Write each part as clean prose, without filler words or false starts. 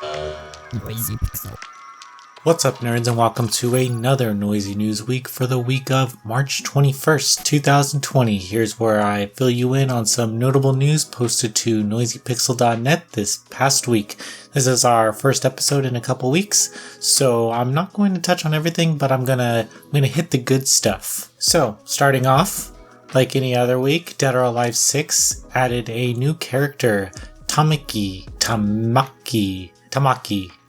Noisy Pixel. What's up, nerds, and welcome to another Noisy News Week for the week of March 21st, 2020. Here's where I fill you in on some notable news posted to noisypixel.net this past week. This is our first episode in a couple weeks, so I'm not going to touch on everything, but I'm gonna hit the good stuff. So, starting off, like any other week, Dead or Alive 6 added a new character, Tamaki,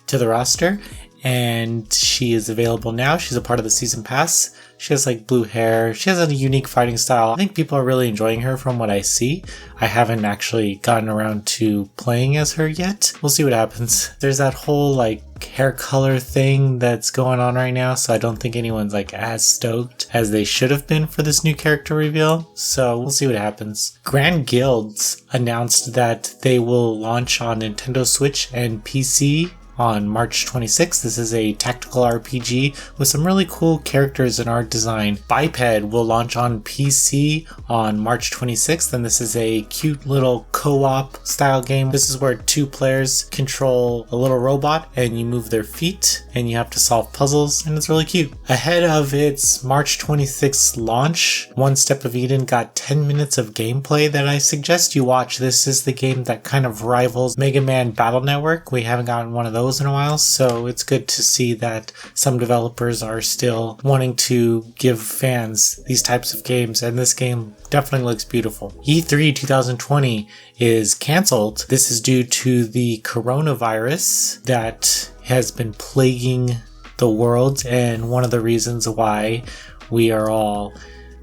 to the roster. And she is available now. She's a part of the season pass. She has like blue hair. She has a unique fighting style. I think people are really enjoying her from what I see. I haven't actually gotten around to playing as her yet. We'll see what happens. There's that whole like hair color thing that's going on right now, so I don't think anyone's like as stoked as they should have been for this new character reveal. So we'll see what happens. Grand Guilds announced that they will launch on Nintendo Switch and PC on March 26th. This is a tactical RPG with some really cool characters and art design. Biped will launch on PC on March 26th, and this is a cute little co-op style game. This is where two players control a little robot and you move their feet and you have to solve puzzles, and it's really cute. Ahead of its March 26th launch, One Step of Eden got 10 minutes of gameplay that I suggest you watch. This is the game that kind of rivals Mega Man Battle Network. We haven't gotten one of those in a while, so it's good to see that some developers are still wanting to give fans these types of games, and this game definitely looks beautiful. E3 2020 is cancelled. This is due to the coronavirus that has been plaguing the world, and one of the reasons why we are all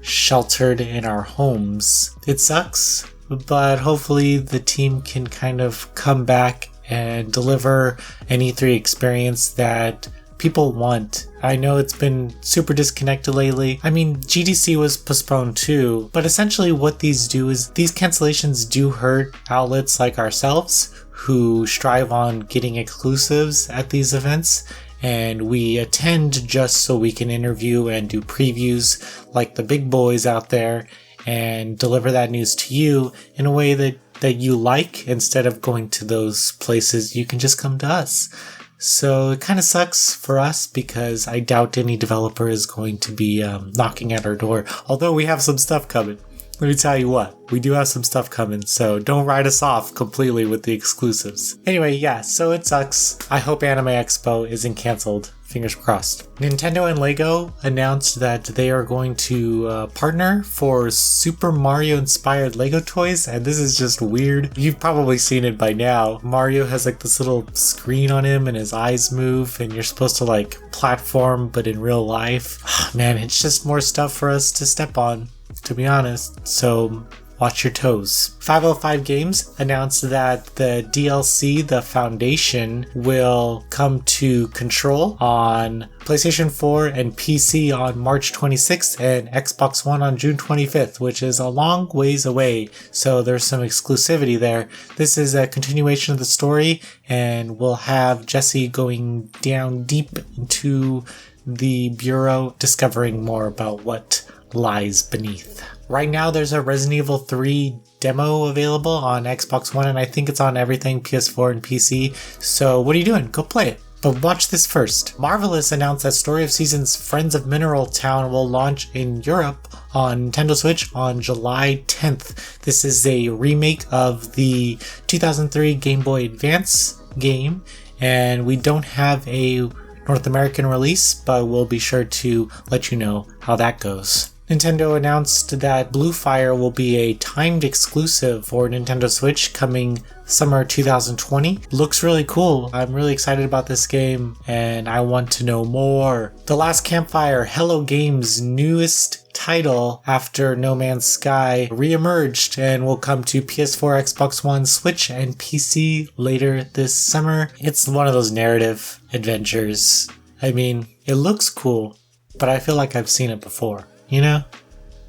sheltered in our homes. It sucks, but hopefully the team can kind of come back and deliver an E3 experience that people want. I know it's been super disconnected lately. I mean, GDC was postponed too, but essentially what these do is these cancellations do hurt outlets like ourselves who strive on getting exclusives at these events, and we attend just so we can interview and do previews like the big boys out there and deliver that news to you in a way that you like. Instead of going to those places, you can just come to us. So it kind of sucks for us because I doubt any developer is going to be knocking at our door. Although we have some stuff coming. Let me tell you what, we do have some stuff coming, so don't write us off completely with the exclusives. Anyway, yeah, so it sucks. I hope Anime Expo isn't cancelled. Fingers crossed. Nintendo and Lego announced that they are going to partner for Super Mario inspired Lego toys, and this is just weird. You've probably seen it by now. Mario has like this little screen on him and his eyes move, and you're supposed to like platform but in real life. Man, it's just more stuff for us to step on, to be honest. So watch your toes. 505 Games announced that the DLC, The Foundation, will come to Control on PlayStation 4 and PC on March 26th and Xbox One on June 25th, which is a long ways away, so there's some exclusivity there. This is a continuation of the story, and we'll have Jesse going down deep into the Bureau, discovering more about what lies beneath. Right now there's a Resident Evil 3 demo available on Xbox One, and I think it's on everything PS4 and PC, so what are you doing? Go play it. But watch this first. Marvelous announced that Story of Seasons Friends of Mineral Town will launch in Europe on Nintendo Switch on July 10th. This is a remake of the 2003 Game Boy Advance game, and we don't have a North American release, but we'll be sure to let you know how that goes. Nintendo announced that Blue Fire will be a timed exclusive for Nintendo Switch coming summer 2020. Looks really cool. I'm really excited about this game and I want to know more. The Last Campfire, Hello Games' newest title after No Man's Sky, re-emerged and will come to PS4, Xbox One, Switch, and PC later this summer. It's one of those narrative adventures. I mean, it looks cool, but I feel like I've seen it before. You know,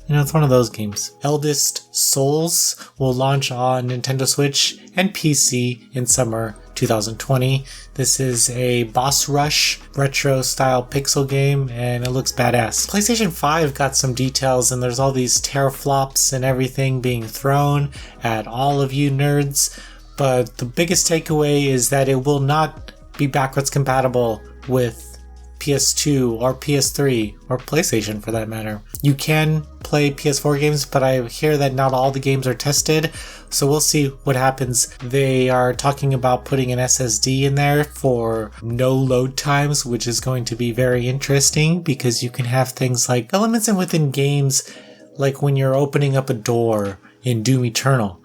it's one of those games. Eldest Souls will launch on Nintendo Switch and PC in summer 2020. This is a boss rush retro style pixel game and it looks badass. PlayStation 5 got some details and there's all these teraflops and everything being thrown at all of you nerds. But the biggest takeaway is that it will not be backwards compatible with PS2 or PS3 or PlayStation for that matter. You can play PS4 games, but I hear that not all the games are tested, so we'll see what happens. They are talking about putting an SSD in there for no load times, which is going to be very interesting because you can have things like elements within games, like when you're opening up a door in Doom Eternal.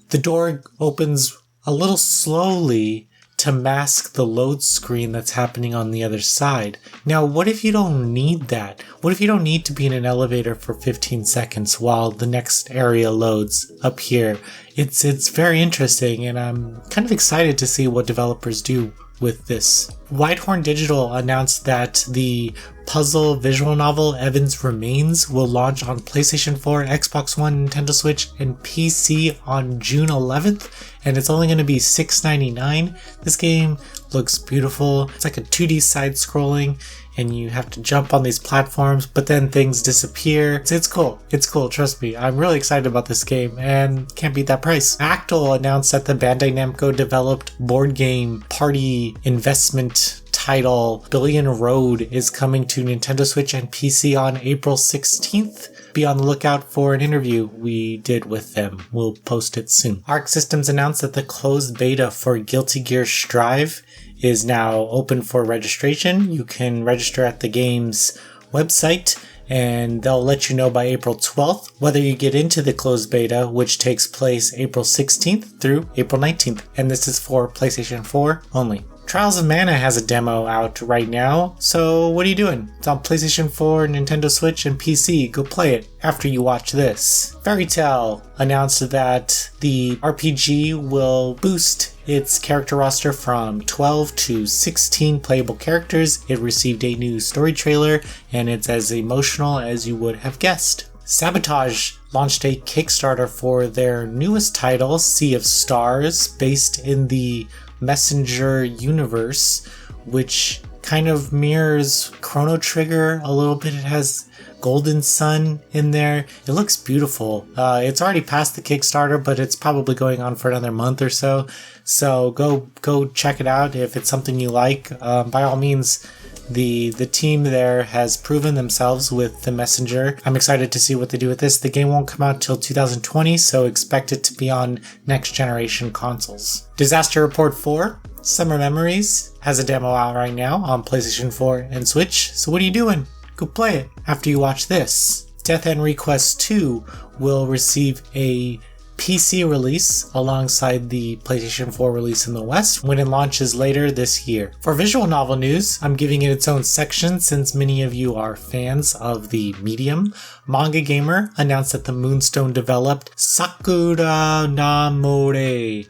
The door opens a little slowly to mask the load screen that's happening on the other side. Now, what if you don't need that? What if you don't need to be in an elevator for 15 seconds while the next area loads up here? It's very interesting, and I'm kind of excited to see what developers do with this. Whitehorn Digital announced that the puzzle visual novel Evan's Remains will launch on PlayStation 4, Xbox One, Nintendo Switch, and PC on June 11th, and it's only going to be $6.99. This game looks beautiful. It's like a 2D side-scrolling, and you have to jump on these platforms, but then things disappear. It's cool. It's cool, trust me. I'm really excited about this game, and can't beat that price. Actel announced that the Bandai Namco developed board game party investment title Billion Road is coming to Nintendo Switch and PC on April 16th. Be on the lookout for an interview we did with them. We'll post it soon. Arc Systems announced that the closed beta for Guilty Gear Strive is now open for registration. You can register at the game's website, and they'll let you know by April 12th whether you get into the closed beta, which takes place April 16th through April 19th, and this is for PlayStation 4 only. Trials of Mana has a demo out right now, so what are you doing? It's on PlayStation 4, Nintendo Switch, and PC. Go play it after you watch this. Fairy Tail announced that the RPG will boost its character roster from 12 to 16 playable characters. It received a new story trailer, and it's as emotional as you would have guessed. Sabotage launched a Kickstarter for their newest title, Sea of Stars, based in the Messenger universe, which kind of mirrors Chrono Trigger a little bit. It has Golden Sun in there. It looks beautiful. It's already past the Kickstarter, but it's probably going on for another month or so. So go check it out if it's something you like. By all means, the team there has proven themselves with the Messenger. I'm excited to see what they do with this. The game won't come out till 2020, so expect it to be on next generation consoles. Disaster Report 4, Summer Memories, has a demo out right now on PlayStation 4 and Switch. So what are you doing? Go play it after you watch this. Death End Request 2 will receive a PC release alongside the PlayStation 4 release in the West when it launches later this year. For visual novel news, I'm giving it its own section since many of you are fans of the medium. Manga Gamer announced that the Moonstone developed Sakura Namore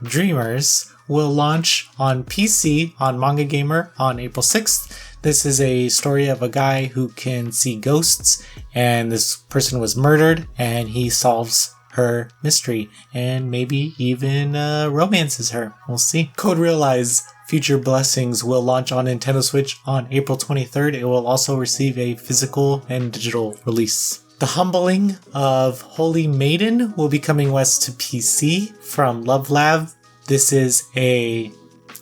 Dreamers will launch on PC on Manga Gamer on April 6th. This is a story of a guy who can see ghosts, and this person was murdered, and he solves her mystery, and maybe even romances her. We'll see. Code Realize Future Blessings will launch on Nintendo Switch on April 23rd. It will also receive a physical and digital release. The Humbling of Holy Maiden will be coming west to PC from Love Lab. This is a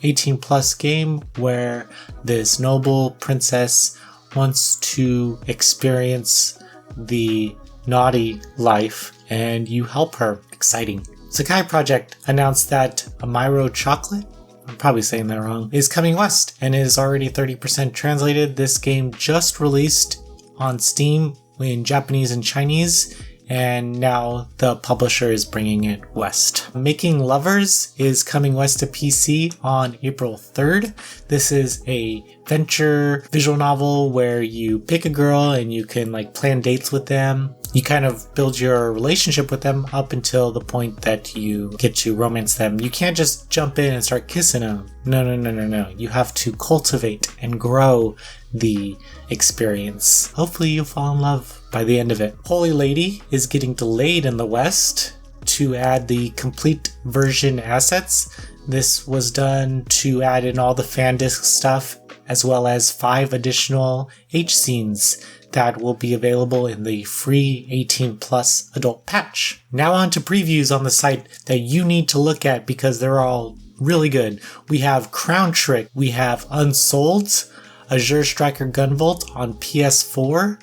18 plus game where this noble princess wants to experience the naughty life and you help her. Exciting. Sakai Project announced that Amiro Chocolate, I'm probably saying that wrong, is coming west and is already 30% translated. This game just released on Steam in Japanese and Chinese, and now the publisher is bringing it west. Making Lovers is coming west to PC on April 3rd. This is a venture visual novel where you pick a girl and you can plan dates with them. You kind of build your relationship with them up until the point that you get to romance them. You can't just jump in and start kissing them. No. You have to cultivate and grow the experience. Hopefully you'll fall in love by the end of it. Holy Lady is getting delayed in the West to add the complete version assets. This was done to add in all the fan disc stuff as well as 5 additional H scenes. that will be available in the free 18 plus adult patch. Now on to previews on the site that you need to look at because they're all really good. We have Crown Trick, we have Unsold, Azure Striker Gunvolt on PS4,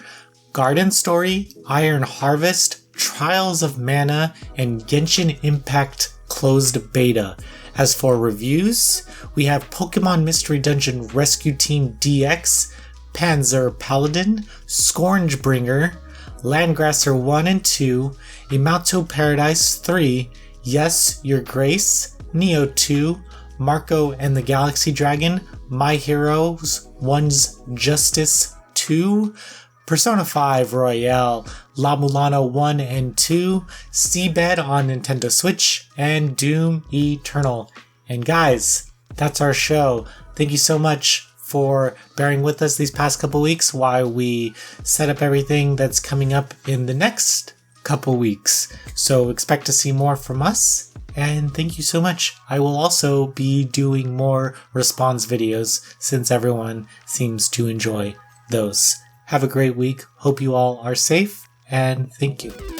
Garden Story, Iron Harvest, Trials of Mana, and Genshin Impact Closed Beta. As for reviews, we have Pokemon Mystery Dungeon Rescue Team DX, Panzer Paladin, Scourgebringer, Landgrasser 1 and 2, Imato Paradise 3, Yes, Your Grace, Neo 2, Marco and the Galaxy Dragon, My Heroes 1's Justice 2, Persona 5 Royale, La Mulana 1 and 2, Seabed on Nintendo Switch, and Doom Eternal. And guys, that's our show. Thank you so much for bearing with us these past couple weeks while we set up everything that's coming up in the next couple weeks. So expect to see more from us. And thank you so much. I will also be doing more response videos since everyone seems to enjoy those. Have a great week. Hope you all are safe, and thank you.